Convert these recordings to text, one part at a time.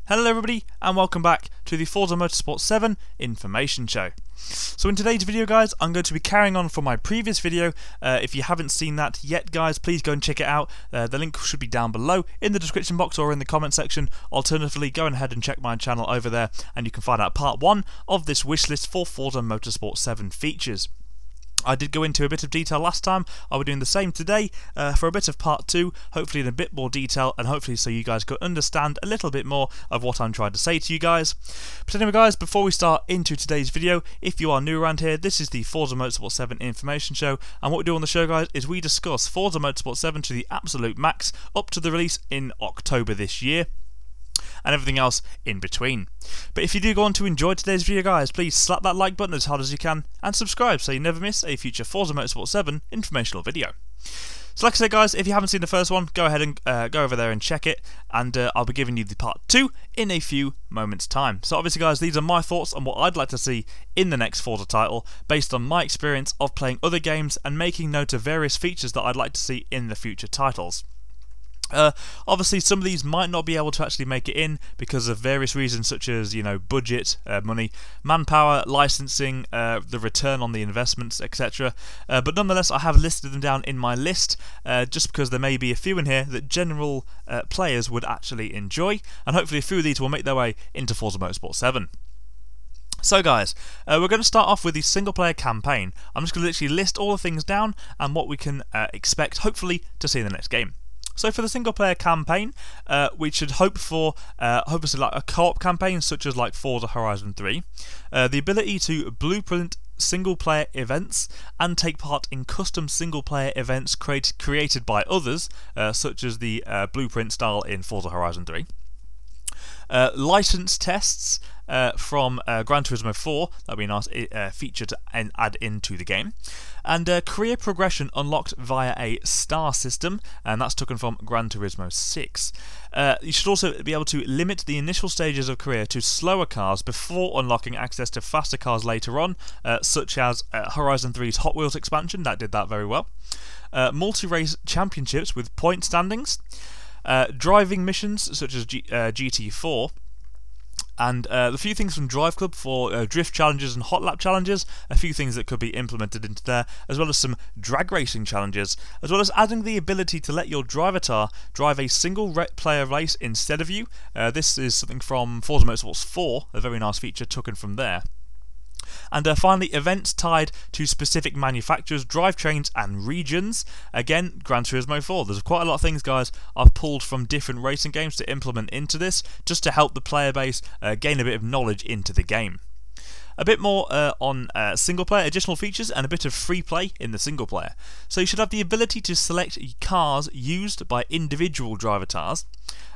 Hello everybody and welcome back to the Forza Motorsport 7 information show. So in today's video guys, I'm going to be carrying on from my previous video. If you haven't seen that yet guys, please go and check it out. The link should be down below in the description box or in the comment section. Alternatively, go ahead and check my channel over there and you can find out part 1 of this wish list for Forza Motorsport 7 features. I did go into a bit of detail last time. I'll be doing the same today for a bit of part 2, hopefully in a bit more detail and hopefully so you guys could understand a little bit more of what I'm trying to say to you guys. But anyway guys, before we start into today's video, if you are new around here, this is the Forza Motorsport 7 information show, and what we do on the show guys is we discuss Forza Motorsport 7 to the absolute max up to the release in October this year, and everything else in between. But if you do go on to enjoy today's video guys, please slap that like button as hard as you can and subscribe so you never miss a future Forza Motorsport 7 informational video. So like I said guys, if you haven't seen the first one, go ahead and go over there and check it, and I'll be giving you the part 2 in a few moments time. So obviously guys, these are my thoughts on what I'd like to see in the next Forza title based on my experience of playing other games and making note of various features that I'd like to see in the future titles. Obviously some of these might not be able to actually make it in because of various reasons such as, you know, budget, money, manpower, licensing, the return on the investments, etc. But nonetheless I have listed them down in my list just because there may be a few in here that general players would actually enjoy, and hopefully a few of these will make their way into Forza Motorsport 7. So guys, we're going to start off with the single player campaign. I'm just going to literally list all the things down and what we can expect hopefully to see in the next game. So for the single player campaign, we should hope for hopefully like a co-op campaign such as like Forza Horizon 3, the ability to blueprint single player events and take part in custom single player events created by others, such as the blueprint style in Forza Horizon 3. License tests from Gran Turismo 4, that'd be a nice feature to add into the game, and career progression unlocked via a star system, and that's taken from Gran Turismo 6. You should also be able to limit the initial stages of career to slower cars before unlocking access to faster cars later on, such as Horizon 3's Hot Wheels expansion, that did that very well. Multi-race championships with point standings. Driving missions such as GT4, and a few things from Drive Club for drift challenges and hot lap challenges, a few things that could be implemented into there, as well as some drag racing challenges, as well as adding the ability to let your drivatar drive a single player race instead of you. This is something from Forza Motorsport 4, a very nice feature taken from there. And finally, events tied to specific manufacturers, drivetrains and regions. Again, Gran Turismo 4. There's quite a lot of things, guys, I've pulled from different racing games to implement into this, just to help the player base gain a bit of knowledge into the game. A bit more on single player, additional features, and a bit of free play in the single player. So you should have the ability to select cars used by individual drivatars,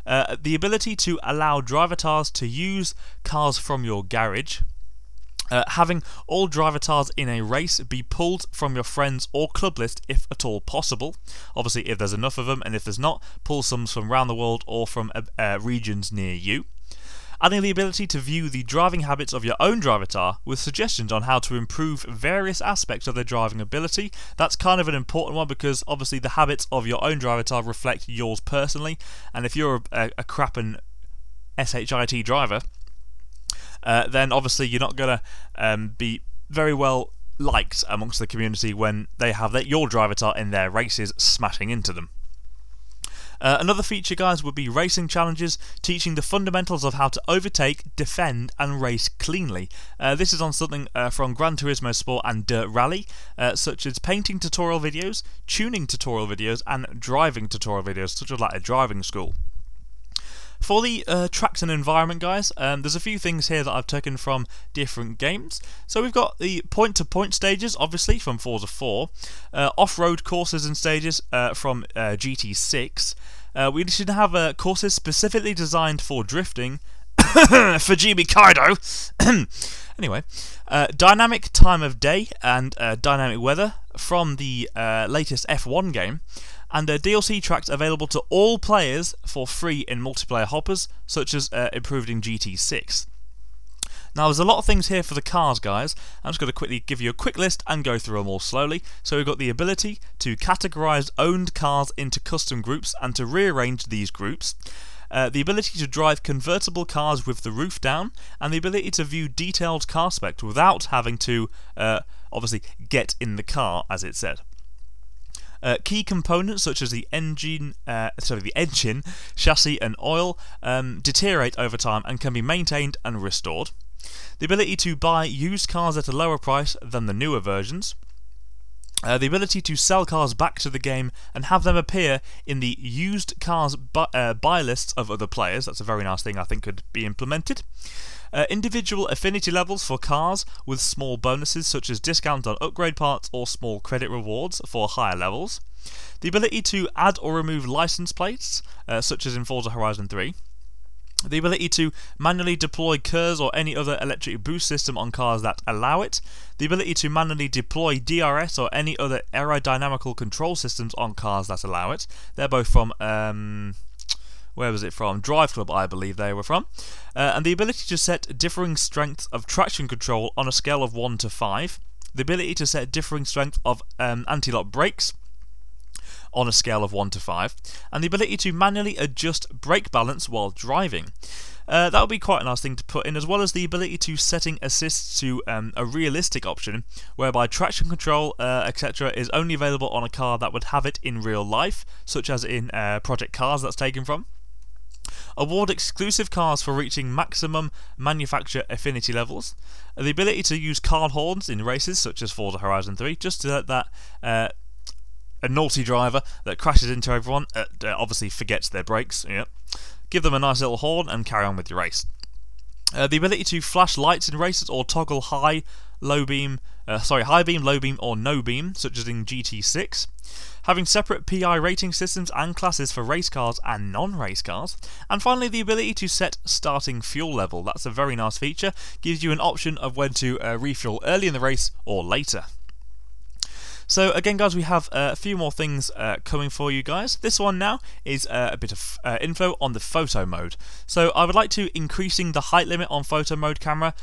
the ability to allow drivatars to use cars from your garage, having all drivatars in a race be pulled from your friends or club list if at all possible. Obviously if there's enough of them, and if there's not, pull some from around the world or from regions near you. Adding the ability to view the driving habits of your own drivatar with suggestions on how to improve various aspects of their driving ability. That's kind of an important one because obviously the habits of your own drivatar reflect yours personally, and if you're a crappin' SHIT driver, then obviously you're not going to be very well liked amongst the community when they have your drivatar in their races smashing into them. Another feature, guys, would be racing challenges, teaching the fundamentals of how to overtake, defend and race cleanly. This is on something from Gran Turismo Sport and Dirt Rally, such as painting tutorial videos, tuning tutorial videos and driving tutorial videos, such as like a driving school. For the tracks and environment, guys, there's a few things here that I've taken from different games. So we've got the point-to-point stages, obviously, from Forza 4, off-road courses and stages from GT6. We should have courses specifically designed for drifting, for GB Kaido. Anyway, dynamic time of day and dynamic weather from the latest F1 game, and DLC tracks available to all players for free in multiplayer hoppers, such as improved in GT6. Now there's a lot of things here for the cars, guys. I'm just going to quickly give you a quick list and go through them all slowly. So we've got the ability to categorise owned cars into custom groups and to rearrange these groups. the ability to drive convertible cars with the roof down, and the ability to view detailed car specs without having to obviously get in the car, as it said. Key components such as the engine, chassis and oil deteriorate over time and can be maintained and restored. The ability to buy used cars at a lower price than the newer versions. The ability to sell cars back to the game and have them appear in the used cars buy lists of other players. That's a very nice thing I think could be implemented. Individual affinity levels for cars with small bonuses such as discounts on upgrade parts or small credit rewards for higher levels. The ability to add or remove license plates such as in Forza Horizon 3. The ability to manually deploy KERS or any other electric boost system on cars that allow it. The ability to manually deploy DRS or any other aerodynamical control systems on cars that allow it. They're both from, where was it from? Drive Club, I believe they were from. And the ability to set differing strengths of traction control on a scale of 1 to 5. The ability to set differing strength of anti-lock brakes on a scale of 1 to 5, and the ability to manually adjust brake balance while driving. That would be quite a nice thing to put in, as well as the ability to setting assists to a realistic option, whereby traction control, etc. is only available on a car that would have it in real life, such as in Project Cars that's taken from. Award exclusive cars for reaching maximum manufacturer affinity levels. The ability to use car horns in races, such as Forza Horizon 3, just to let that a naughty driver that crashes into everyone, obviously forgets their brakes. Yep. Give them a nice little horn and carry on with your race. The ability to flash lights in races or toggle high beam, low beam, or no beam, such as in GT6. Having separate PI rating systems and classes for race cars and non-race cars. And finally, the ability to set starting fuel level. That's a very nice feature. Gives you an option of when to refuel early in the race or later. So again, guys, we have a few more things coming for you guys. This one now is a bit of info on the photo mode. So I would like to increasing the height limit on photo mode camera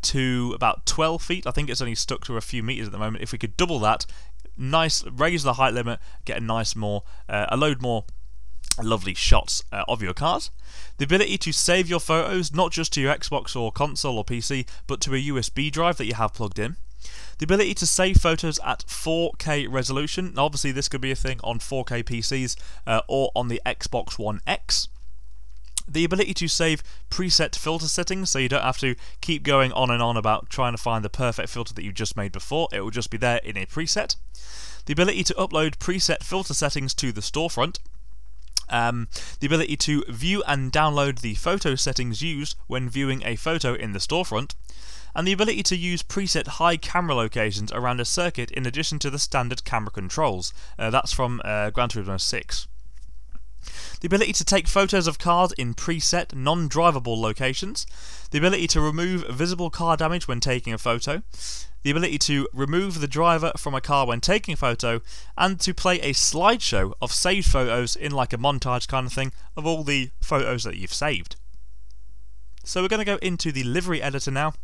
to about 12 feet. I think it's only stuck to a few meters at the moment. If we could double that, raise the height limit, get a load more lovely shots of your cars. The ability to save your photos not just to your Xbox or console or PC, but to a USB drive that you have plugged in. The ability to save photos at 4K resolution. Now, obviously this could be a thing on 4K PCs or on the Xbox One X. The ability to save preset filter settings, so you don't have to keep going on and on about trying to find the perfect filter that you just made before. It will just be there in a preset. The ability to upload preset filter settings to the Storefront. The ability to view and download the photo settings used when viewing a photo in the Storefront. And the ability to use preset high camera locations around a circuit in addition to the standard camera controls. That's from Gran Turismo 6. The ability to take photos of cars in preset non-drivable locations. The ability to remove visible car damage when taking a photo. The ability to remove the driver from a car when taking a photo, and to play a slideshow of saved photos in like a montage kind of thing of all the photos that you've saved. So we're going to go into the livery editor now.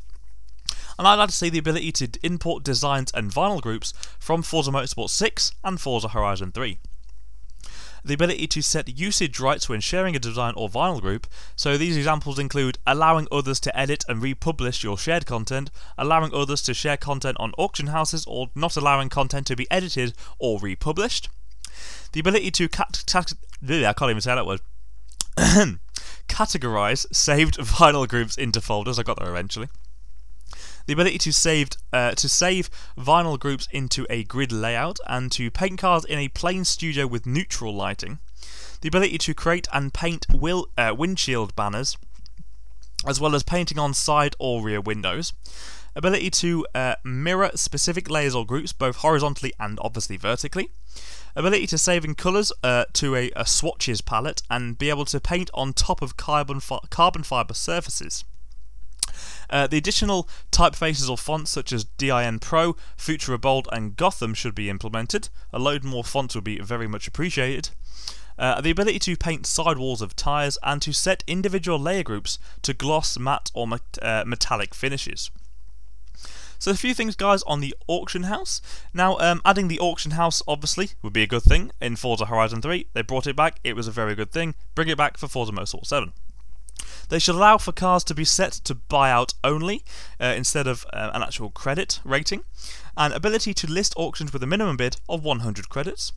And I'd like to see the ability to import designs and vinyl groups from Forza Motorsport 6 and Forza Horizon 3. The ability to set usage rights when sharing a design or vinyl group, so these examples include allowing others to edit and republish your shared content, allowing others to share content on auction houses, or not allowing content to be edited or republished. The ability to categorize saved vinyl groups into folders. I got there eventually. The ability to save vinyl groups into a grid layout, and to paint cars in a plain studio with neutral lighting. The ability to create and paint windshield banners, as well as painting on side or rear windows. Ability to mirror specific layers or groups, both horizontally and obviously vertically. Ability to save in colours to a swatches palette, and be able to paint on top of carbon fibre surfaces. The additional typefaces or fonts such as DIN Pro, Futura Bold and Gotham should be implemented. A load more fonts would be very much appreciated. The ability to paint sidewalls of tyres, and to set individual layer groups to gloss, matte or metallic finishes. So a few things, guys, on the auction house. Now, adding the auction house obviously would be a good thing in Forza Horizon 3. They brought it back, it was a very good thing. Bring it back for Forza Motorsport 7. They should allow for cars to be set to buyout only instead of an actual credit rating, and ability to list auctions with a minimum bid of 100 credits,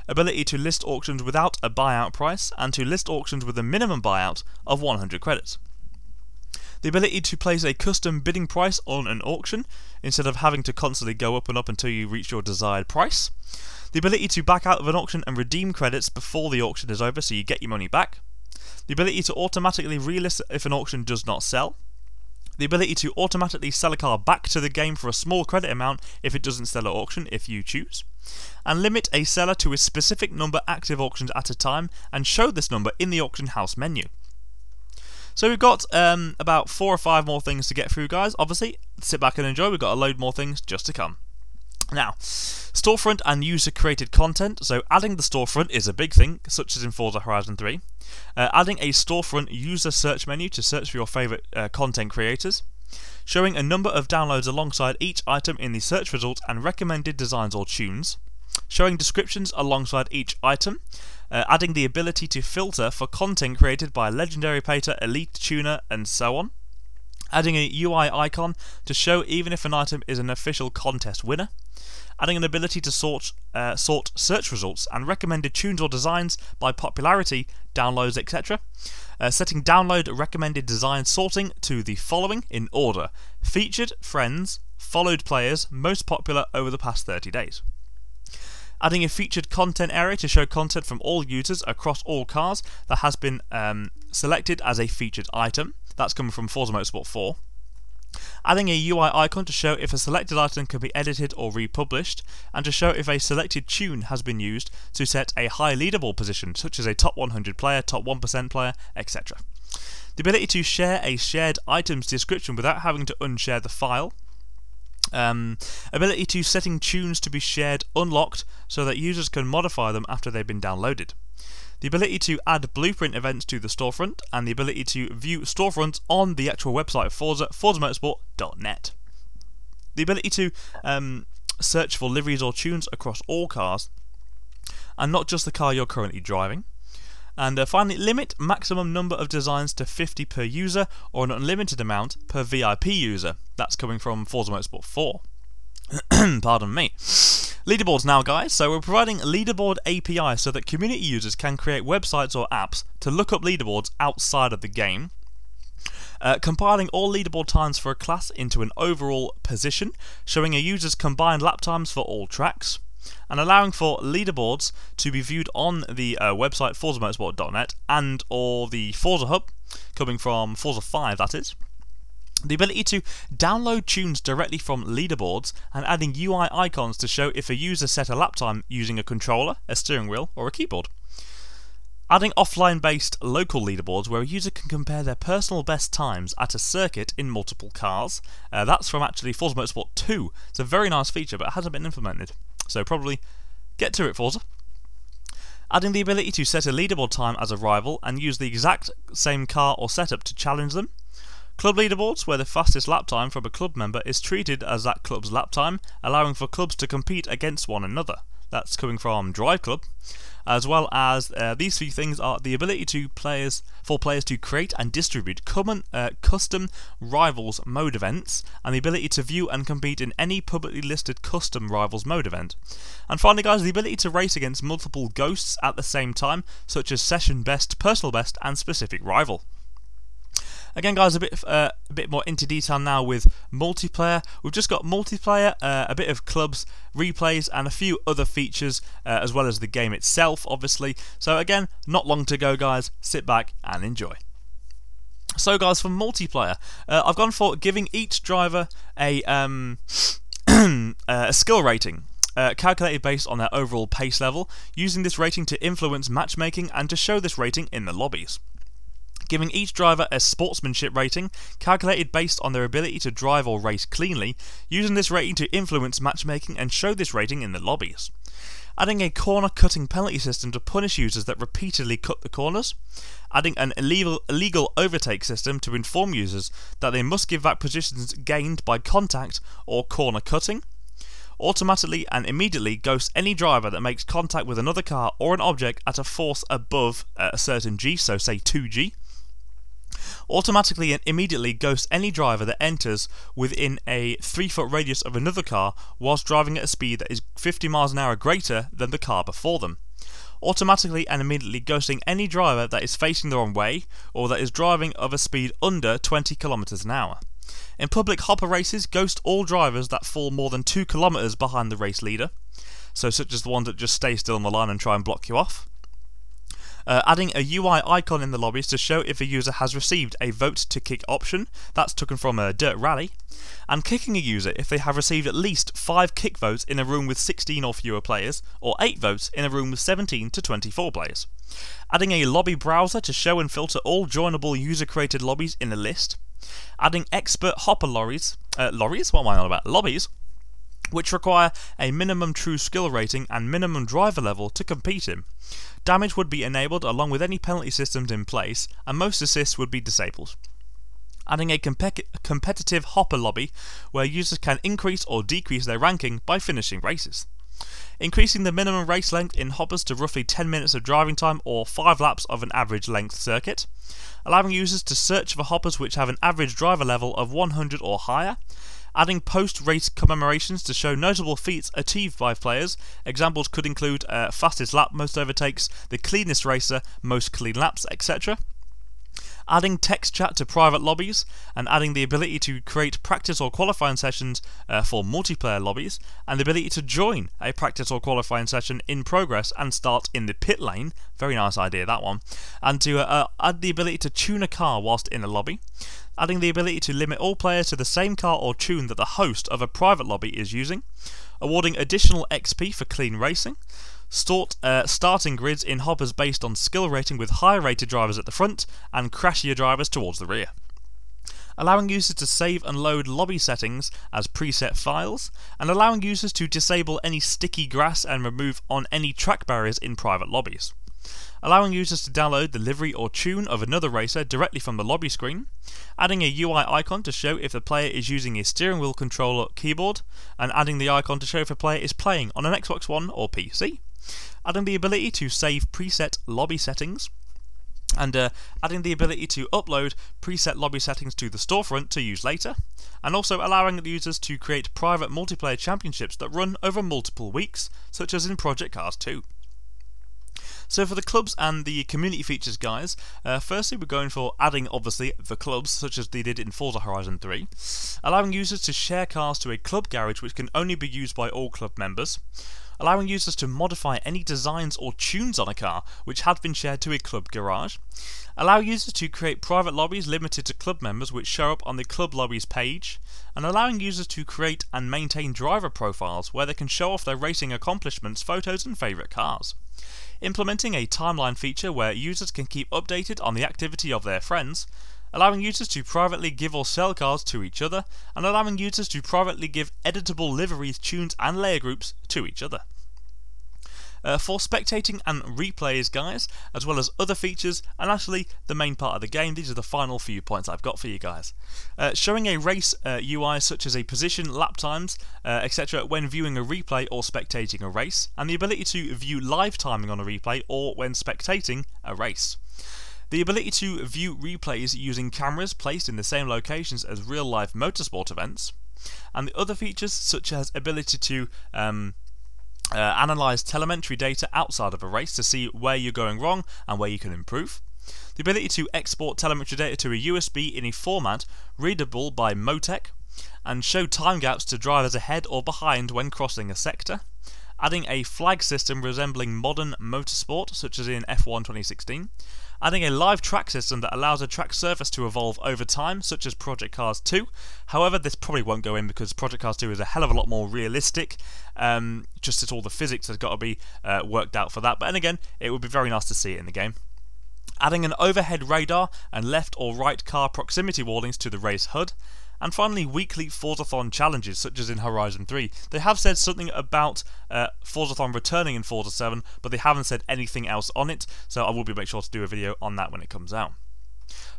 ability to list auctions without a buyout price, and to list auctions with a minimum buyout of 100 credits. The ability to place a custom bidding price on an auction instead of having to constantly go up and up until you reach your desired price. The ability to back out of an auction and redeem credits before the auction is over so you get your money back. The ability to automatically relist if an auction does not sell. The ability to automatically sell a car back to the game for a small credit amount if it doesn't sell at auction, if you choose. And limit a seller to a specific number active auctions at a time and show this number in the auction house menu. So we've got about 4 or 5 more things to get through, guys. Obviously, sit back and enjoy. We've got a load more things just to come. Now, storefront and user-created content. So adding the storefront is a big thing, such as in Forza Horizon 3. Adding a storefront user search menu to search for your favourite content creators. Showing a number of downloads alongside each item in the search results and recommended designs or tunes. Showing descriptions alongside each item. Adding the ability to filter for content created by a legendary painter, elite tuner, and so on. Adding a UI icon to show even if an item is an official contest winner. Adding an ability to sort search results and recommended tunes or designs by popularity, downloads, etc. Setting download recommended design sorting to the following in order: featured, friends, followed players, most popular over the past 30 days. Adding a featured content area to show content from all users across all cars that has been selected as a featured item. That's coming from Forza Motorsport 4. Adding a UI icon to show if a selected item can be edited or republished, and to show if a selected tune has been used to set a high leaderboard position, such as a top 100 player, top 1% player, etc. The ability to share a shared items description without having to unshare the file. Ability to setting tunes to be shared unlocked so that users can modify them after they've been downloaded. The ability to add blueprint events to the storefront, and the ability to view storefronts on the actual website of Forza, forzamotorsport.net. The ability to search for liveries or tunes across all cars, and not just the car you're currently driving. And finally, limit maximum number of designs to 50 per user or an unlimited amount per VIP user. That's coming from Forza Motorsport 4. Pardon me. Leaderboards now, guys. So we're providing leaderboard API so that community users can create websites or apps to look up leaderboards outside of the game. Compiling all leaderboard times for a class into an overall position, showing a user's combined lap times for all tracks. And allowing for leaderboards to be viewed on the website forzamotorsport.net and or the Forza Hub, coming from Forza 5 that is. The ability to download tunes directly from leaderboards and adding UI icons to show if a user set a lap time using a controller, a steering wheel or a keyboard. Adding offline based local leaderboards where a user can compare their personal best times at a circuit in multiple cars. That's from actually Forza Motorsport 2. It's a very nice feature but it hasn't been implemented. So probably get to it, Forza. Adding the ability to set a leaderboard time as a rival and use the exact same car or setup to challenge them. Club leaderboards where the fastest lap time from a club member is treated as that club's lap time, allowing for clubs to compete against one another. That's coming from Drive Club. As well as these 3 things are the ability to players to create and distribute custom rivals mode events, and the ability to view and compete in any publicly listed custom rivals mode event. And finally, guys, the ability to race against multiple ghosts at the same time, such as session best, personal best, and specific rival. Again, guys, a bit more into detail now with multiplayer. We've just got multiplayer, a bit of clubs, replays, and a few other features, as well as the game itself, obviously. So again, not long to go, guys. Sit back and enjoy. So, guys, for multiplayer, I've gone for giving each driver a skill rating. Calculated based on their overall pace level, using this rating to influence matchmaking and to show this rating in the lobbies. Giving each driver a sportsmanship rating, calculated based on their ability to drive or race cleanly, using this rating to influence matchmaking and show this rating in the lobbies. Adding a corner cutting penalty system to punish users that repeatedly cut the corners. Adding an illegal overtake system to inform users that they must give back positions gained by contact or corner cutting. Automatically and immediately ghost any driver that makes contact with another car or an object at a force above a certain G, so say 2G. Automatically and immediately ghost any driver that enters within a 3-foot radius of another car whilst driving at a speed that is 50 miles an hour greater than the car before them. Automatically and immediately ghosting any driver that is facing the wrong way or that is driving of a speed under 20 kilometers an hour. In public hopper races, ghost all drivers that fall more than 2 kilometers behind the race leader, so such as the ones that just stay still on the line and try and block you off. Adding a UI icon in the lobbies to show if a user has received a vote to kick option, that's taken from a Dirt Rally, and kicking a user if they have received at least 5 kick votes in a room with 16 or fewer players, or 8 votes in a room with 17 to 24 players. Adding a lobby browser to show and filter all joinable user-created lobbies in a list. Adding expert hopper lobbies, which require a minimum true skill rating and minimum driver level to compete in. Damage would be enabled along with any penalty systems in place, and most assists would be disabled. Adding a competitive hopper lobby where users can increase or decrease their ranking by finishing races. Increasing the minimum race length in hoppers to roughly 10 minutes of driving time or 5 laps of an average length circuit. Allowing users to search for hoppers which have an average driver level of 100 or higher. Adding post-race commemorations to show notable feats achieved by players. Examples could include fastest lap, most overtakes, the cleanest racer, most clean laps, etc. Adding text chat to private lobbies, and adding the ability to create practice or qualifying sessions for multiplayer lobbies, and the ability to join a practice or qualifying session in progress and start in the pit lane. Very nice idea, that one. And to add the ability to tune a car whilst in a lobby. Adding the ability to limit all players to the same car or tune that the host of a private lobby is using. Awarding additional XP for clean racing. Starting grids in hoppers based on skill rating with higher rated drivers at the front and crashier drivers towards the rear. Allowing users to save and load lobby settings as preset files, and allowing users to disable any sticky grass and remove on any track barriers in private lobbies. Allowing users to download the livery or tune of another racer directly from the lobby screen, adding a UI icon to show if the player is using a steering wheel controller keyboard, and adding the icon to show if a player is playing on an Xbox One or PC. Adding the ability to save preset lobby settings, and adding the ability to upload preset lobby settings to the storefront to use later, and also allowing the users to create private multiplayer championships that run over multiple weeks, such as in Project Cars 2. So for the clubs and the community features, guys, firstly we're going for adding, obviously, the clubs, such as they did in Forza Horizon 3, allowing users to share cars to a club garage which can only be used by all club members, allowing users to modify any designs or tunes on a car which had been shared to a club garage, allow users to create private lobbies limited to club members which show up on the club lobbies page, and allowing users to create and maintain driver profiles where they can show off their racing accomplishments, photos and favourite cars. Implementing a timeline feature where users can keep updated on the activity of their friends, allowing users to privately give or sell cars to each other, and allowing users to privately give editable liveries, tunes and layer groups to each other. For spectating and replays, guys, as well as other features, and actually the main part of the game, these are the final few points I've got for you guys. Showing a race UI such as a position, lap times, etc. when viewing a replay or spectating a race, and the ability to view live timing on a replay or when spectating a race. The ability to view replays using cameras placed in the same locations as real-life motorsport events, and the other features such as ability to analyse telemetry data outside of a race to see where you're going wrong and where you can improve. The ability to export telemetry data to a USB in a format readable by Motec, and show time gaps to drivers ahead or behind when crossing a sector. Adding a flag system resembling modern motorsport, such as in F1 2016. Adding a live track system that allows a track surface to evolve over time, such as Project Cars 2. However, this probably won't go in because Project Cars 2 is a hell of a lot more realistic. Just that all the physics has got to be worked out for that. But then again, it would be very nice to see it in the game. Adding an overhead radar and left or right car proximity warnings to the race HUD. And finally, weekly Forzathon challenges, such as in Horizon 3. They have said something about Forzathon returning in Forza 7, but they haven't said anything else on it, so I will make sure to do a video on that when it comes out.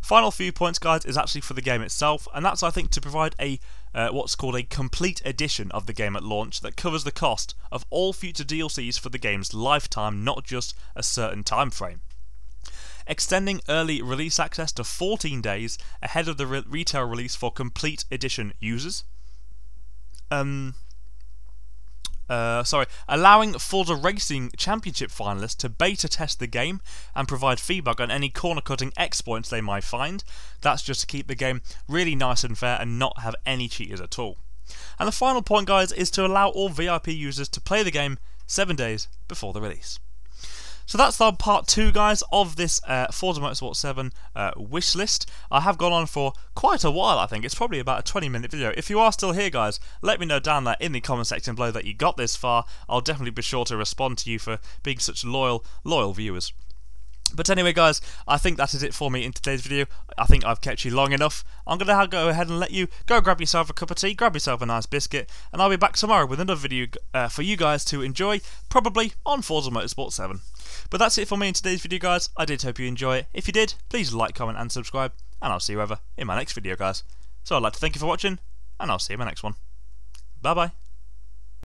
Final few points, guys, is actually for the game itself, and that's, I think, to provide a what's called a complete edition of the game at launch that covers the cost of all future DLCs for the game's lifetime, not just a certain time frame. Extending early release access to 14 days ahead of the retail release for complete edition users. Allowing Forza Racing Championship finalists to beta test the game and provide feedback on any corner-cutting exploits they might find. That's just to keep the game really nice and fair and not have any cheaters at all. And the final point, guys, is to allow all VIP users to play the game 7 days before the release. So that's our part 2, guys, of this Forza Motorsport 7 wish list. I have gone on for quite a while, I think. It's probably about a 20-minute video. If you are still here, guys, let me know down there in the comment section below that you got this far. I'll definitely be sure to respond to you for being such loyal viewers. But anyway, guys, I think that is it for me in today's video. I think I've kept you long enough. I'm going to go ahead and let you go grab yourself a cup of tea, grab yourself a nice biscuit, and I'll be back tomorrow with another video for you guys to enjoy, probably on Forza Motorsport 7. But that's it for me in today's video, guys. I did hope you enjoy it. If you did, please like, comment, and subscribe, and I'll see you over in my next video, guys. So I'd like to thank you for watching, and I'll see you in my next one. Bye-bye.